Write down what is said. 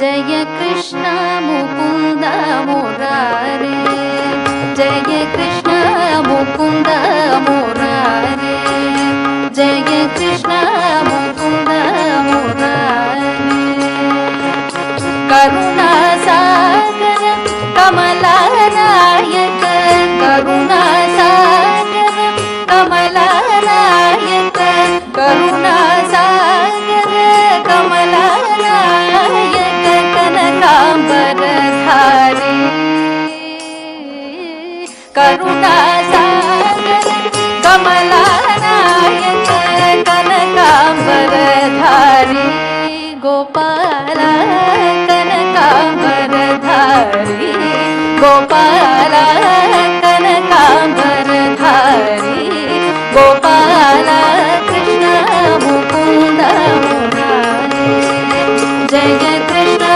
जय कृष्ण मुकुंद मुरारे, जय कृष्ण मुकुंद मुरारे, जय कृष्ण मुकुंद मुरारे। करुणा सागर कमला नायक, करुणा सागर कमला नायक, करुणा सागर कमला नायक, कनकांबर धारी, करुणा सागर कमला नायक, कनकांबर धारी, गोपाला कनकांबर धारी, गोपाल